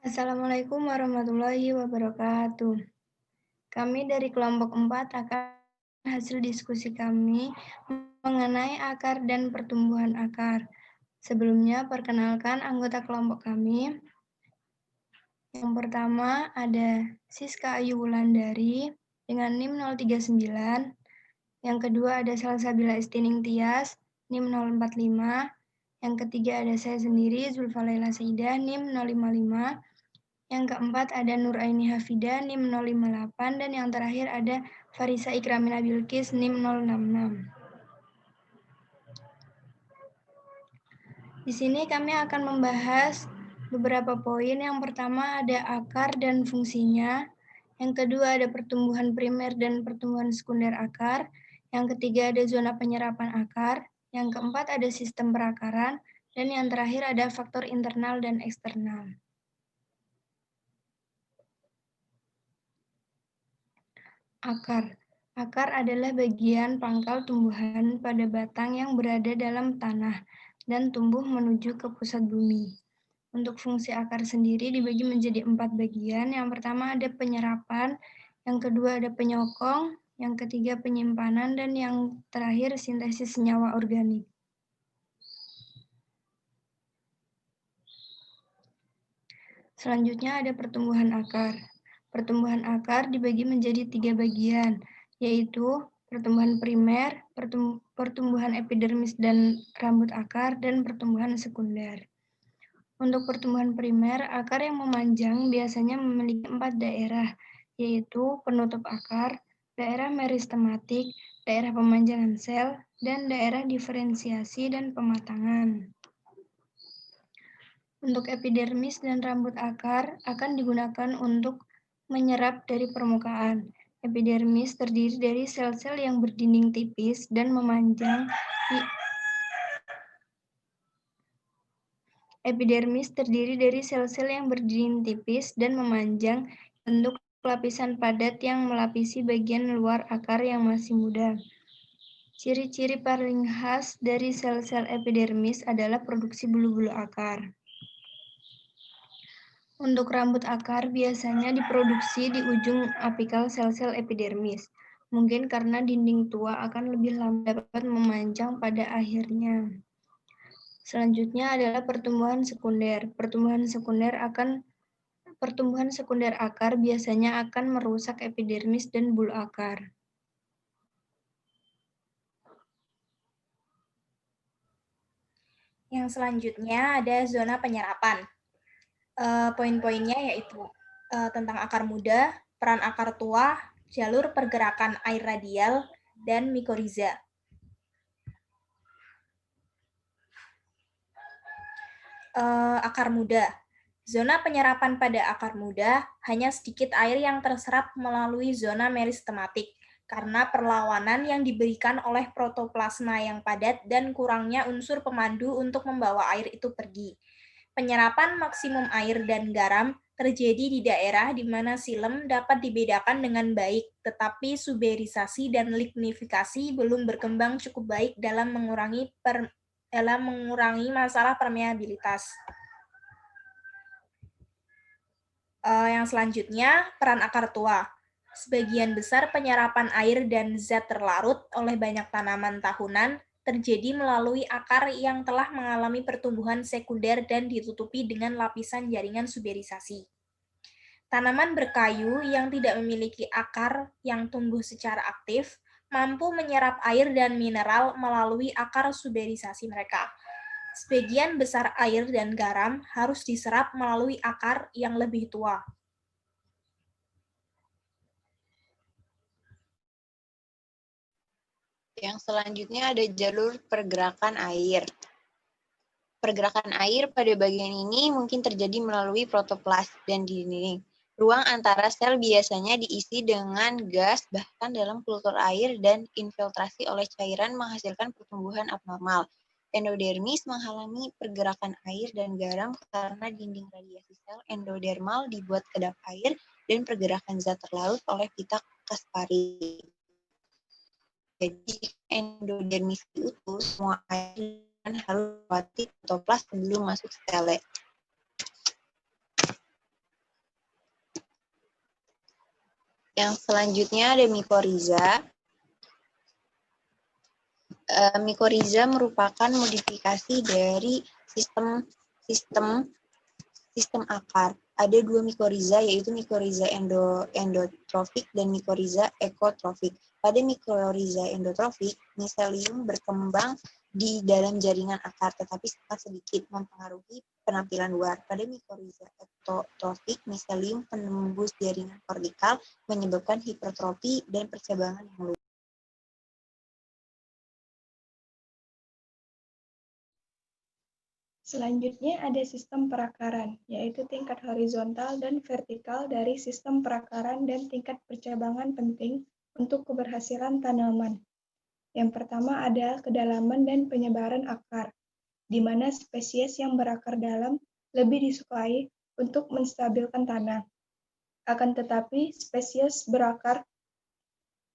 Assalamualaikum warahmatullahi wabarakatuh. Kami dari kelompok 4 akan hasil diskusi kami mengenai akar dan pertumbuhan akar. Sebelumnya, perkenalkan anggota kelompok kami. Yang pertama ada Siska Ayu Wulandari dengan NIM 039. Yang kedua ada Salsabila Istining Tias, NIM 045. Yang ketiga ada saya sendiri, Zulfa Laila Saidah, NIM 055. Yang keempat ada Nur Aini Hafida, NIM 058. Dan yang terakhir ada Farisa Ikramina Bilqis, NIM 066. Di sini kami akan membahas beberapa poin. Yang pertama ada akar dan fungsinya. Yang kedua ada pertumbuhan primer dan pertumbuhan sekunder akar. Yang ketiga ada zona penyerapan akar. Yang keempat ada sistem perakaran. Dan yang terakhir ada faktor internal dan eksternal. Akar. Akar adalah bagian pangkal tumbuhan pada batang yang berada dalam tanah dan tumbuh menuju ke pusat bumi. Untuk fungsi akar sendiri dibagi menjadi 4 bagian. Yang pertama ada penyerapan, yang kedua ada penyokong, yang ketiga penyimpanan, dan yang terakhir sintesis senyawa organik. Selanjutnya ada pertumbuhan akar. Pertumbuhan akar dibagi menjadi 3 bagian, yaitu pertumbuhan primer, pertumbuhan epidermis dan rambut akar, dan pertumbuhan sekunder. Untuk pertumbuhan primer, akar yang memanjang biasanya memiliki 4 daerah, yaitu penutup akar, daerah meristematik, daerah pemanjangan sel, dan daerah diferensiasi dan pematangan. Untuk epidermis dan rambut akar akan digunakan untuk menyerap dari permukaan. Epidermis terdiri dari sel-sel yang berdinding tipis dan memanjang Epidermis terdiri dari sel-sel yang berdinding tipis dan memanjang bentuk lapisan padat yang melapisi bagian luar akar yang masih muda. Ciri-ciri paling khas dari sel-sel epidermis adalah produksi bulu-bulu akar. Untuk rambut akar biasanya diproduksi di ujung apikal sel-sel epidermis. Mungkin karena dinding tua akan lebih lambat dapat memanjang pada akhirnya. Selanjutnya adalah pertumbuhan sekunder. Pertumbuhan sekunder akar biasanya akan merusak epidermis dan bulu akar. Yang selanjutnya ada zona penyerapan. Poin-poinnya yaitu tentang akar muda, peran akar tua, jalur pergerakan air radial, dan mikoriza. Akar muda. Zona penyerapan pada akar muda hanya sedikit air yang terserap melalui zona meristematik karena perlawanan yang diberikan oleh protoplasma yang padat dan kurangnya unsur pemandu untuk membawa air itu pergi. Penyerapan maksimum air dan garam terjadi di daerah di mana silem dapat dibedakan dengan baik, tetapi suberisasi dan lignifikasi belum berkembang cukup baik dalam mengurangi masalah permeabilitas. Yang selanjutnya, peran akar tua. Sebagian besar penyerapan air dan zat terlarut oleh banyak tanaman tahunan terjadi melalui akar yang telah mengalami pertumbuhan sekunder dan ditutupi dengan lapisan jaringan suberisasi. Tanaman berkayu yang tidak memiliki akar yang tumbuh secara aktif mampu menyerap air dan mineral melalui akar suberisasi mereka. Sebagian besar air dan garam harus diserap melalui akar yang lebih tua. Yang selanjutnya ada jalur pergerakan air. Pergerakan air pada bagian ini mungkin terjadi melalui protoplas dan dinding. Ruang antara sel biasanya diisi dengan gas, bahkan dalam kultur air, dan infiltrasi oleh cairan menghasilkan pertumbuhan abnormal. Endodermis menghalangi pergerakan air dan garam karena dinding radiasi sel endodermal dibuat kedap air dan pergerakan zat terlarut oleh pita Kaspari. Jadi endodermis diutus, semua air harus melewati protoplas sebelum masuk stele. Yang selanjutnya ada mikoriza. Mikoriza merupakan modifikasi dari sistem akar. Ada dua mikoriza, yaitu mikoriza endotrofik dan mikoriza ekotrofik. Pada mikoriza endotrofik, miselium berkembang di dalam jaringan akar, tetapi sangat sedikit mempengaruhi penampilan luar. Pada mikoriza ekotrofik, miselium penembus jaringan kortikal menyebabkan hipertrofi dan percabangan yang luas. Selanjutnya ada sistem perakaran, yaitu tingkat horizontal dan vertikal dari sistem perakaran dan tingkat percabangan penting untuk keberhasilan tanaman. Yang pertama ada kedalaman dan penyebaran akar, di mana spesies yang berakar dalam lebih disukai untuk menstabilkan tanah. Akan tetapi, spesies berakar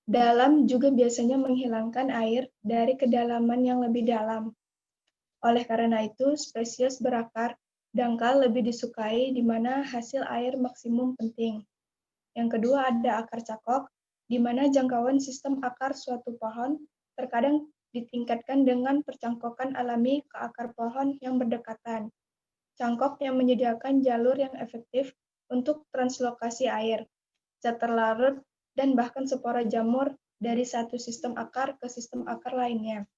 dalam juga biasanya menghilangkan air dari kedalaman yang lebih dalam. Oleh karena itu, spesies berakar dangkal lebih disukai di mana hasil air maksimum penting. Yang kedua ada akar cakok, di mana jangkauan sistem akar suatu pohon terkadang ditingkatkan dengan percangkokan alami ke akar pohon yang berdekatan. Cangkok yang menyediakan jalur yang efektif untuk translokasi air, zat terlarut, dan bahkan spora jamur dari satu sistem akar ke sistem akar lainnya.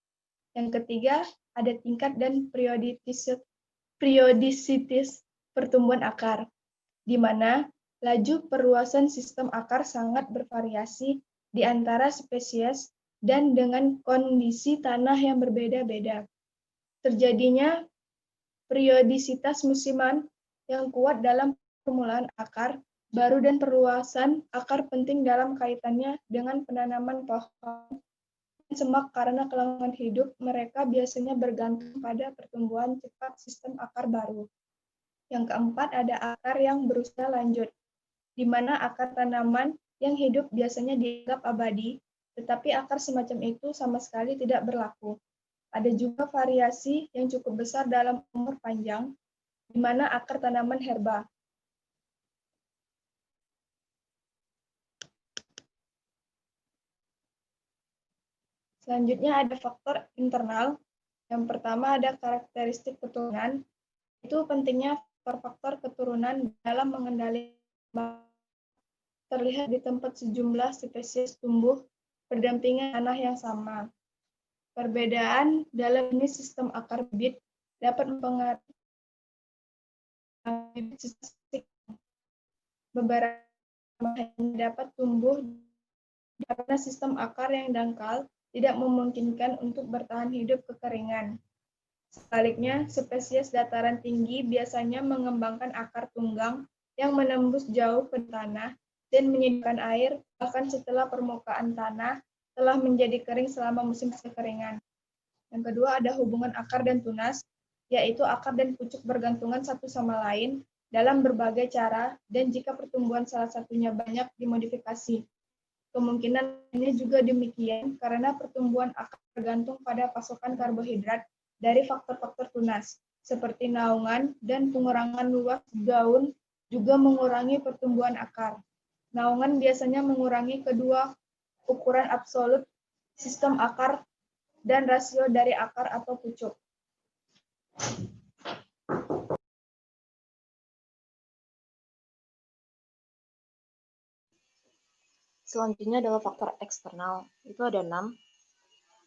Yang ketiga, ada tingkat dan periodisitas pertumbuhan akar, di mana laju perluasan sistem akar sangat bervariasi di antara spesies dan dengan kondisi tanah yang berbeda-beda. Terjadinya periodisitas musiman yang kuat dalam permulaan akar baru dan perluasan akar penting dalam kaitannya dengan penanaman pohon semak karena kelangsungan hidup mereka biasanya bergantung pada pertumbuhan cepat sistem akar baru. Yang keempat ada akar yang berusia lanjut, di mana akar tanaman yang hidup biasanya dianggap abadi, tetapi akar semacam itu sama sekali tidak berlaku. Ada juga variasi yang cukup besar dalam umur panjang, di mana akar tanaman herba. Selanjutnya ada faktor internal. Yang pertama ada karakteristik keturunan. Itu pentingnya faktor-faktor keturunan dalam mengendalikan terlihat di tempat sejumlah spesies tumbuh berdampingan tanah yang sama. Perbedaan dalam jenis sistem akar bibit dapat mempengaruhi beberapa hanya dapat tumbuh karena sistem akar yang dangkal tidak memungkinkan untuk bertahan hidup kekeringan. Sebaliknya, spesies dataran tinggi biasanya mengembangkan akar tunggang yang menembus jauh ke tanah dan menyediakan air bahkan setelah permukaan tanah telah menjadi kering selama musim kekeringan. Yang kedua ada hubungan akar dan tunas, yaitu akar dan pucuk bergantungan satu sama lain dalam berbagai cara dan jika pertumbuhan salah satunya banyak dimodifikasi. Kemungkinan ini juga demikian karena pertumbuhan akar bergantung pada pasokan karbohidrat dari faktor-faktor tunas, seperti naungan dan pengurangan luas daun juga mengurangi pertumbuhan akar. Naungan biasanya mengurangi kedua ukuran absolut sistem akar dan rasio dari akar atau pucuk. Selanjutnya adalah faktor eksternal, itu ada 6.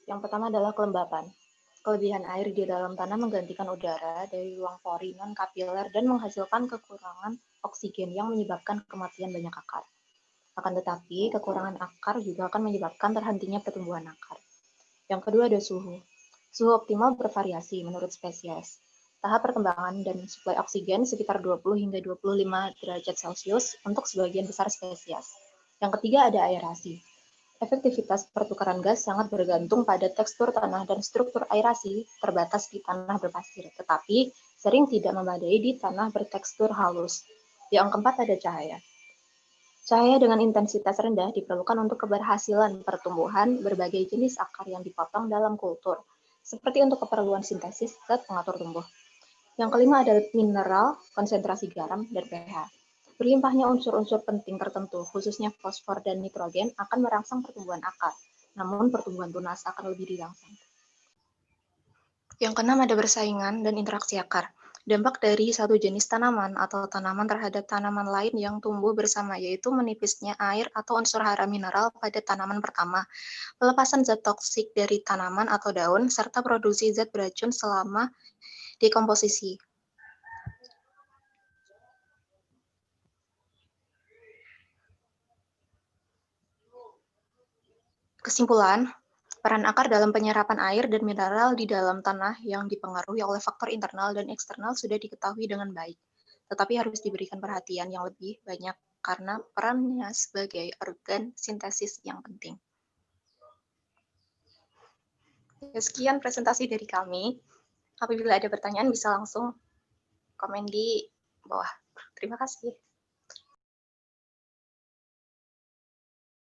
Yang pertama adalah kelembapan. Kelebihan air di dalam tanah menggantikan udara dari ruang pori non-kapiler dan menghasilkan kekurangan oksigen yang menyebabkan kematian banyak akar. Akan tetapi, kekurangan akar juga akan menyebabkan terhentinya pertumbuhan akar. Yang kedua ada suhu. Suhu optimal bervariasi menurut spesies. Tahap perkembangan dan suplai oksigen sekitar 20 hingga 25 derajat Celcius untuk sebagian besar spesies. Yang ketiga ada aerasi. Efektivitas pertukaran gas sangat bergantung pada tekstur tanah dan struktur aerasi terbatas di tanah berpasir, tetapi sering tidak memadai di tanah bertekstur halus. Yang keempat ada cahaya. Cahaya dengan intensitas rendah diperlukan untuk keberhasilan pertumbuhan berbagai jenis akar yang dipotong dalam kultur, seperti untuk keperluan sintesis zat pengatur tumbuh. Yang kelima adalah mineral, konsentrasi garam, dan pH. Berlimpahnya unsur-unsur penting tertentu, khususnya fosfor dan nitrogen, akan merangsang pertumbuhan akar. Namun, pertumbuhan tunas akan lebih dirangsang. Yang keenam ada persaingan dan interaksi akar. Dampak dari satu jenis tanaman atau tanaman terhadap tanaman lain yang tumbuh bersama, yaitu menipisnya air atau unsur hara mineral pada tanaman pertama, pelepasan zat toksik dari tanaman atau daun, serta produksi zat beracun selama dekomposisi. Kesimpulan, peran akar dalam penyerapan air dan mineral di dalam tanah yang dipengaruhi oleh faktor internal dan eksternal sudah diketahui dengan baik, tetapi harus diberikan perhatian yang lebih banyak karena perannya sebagai organ sintesis yang penting. Sekian presentasi dari kami. Apabila ada pertanyaan bisa langsung komen di bawah. Terima kasih.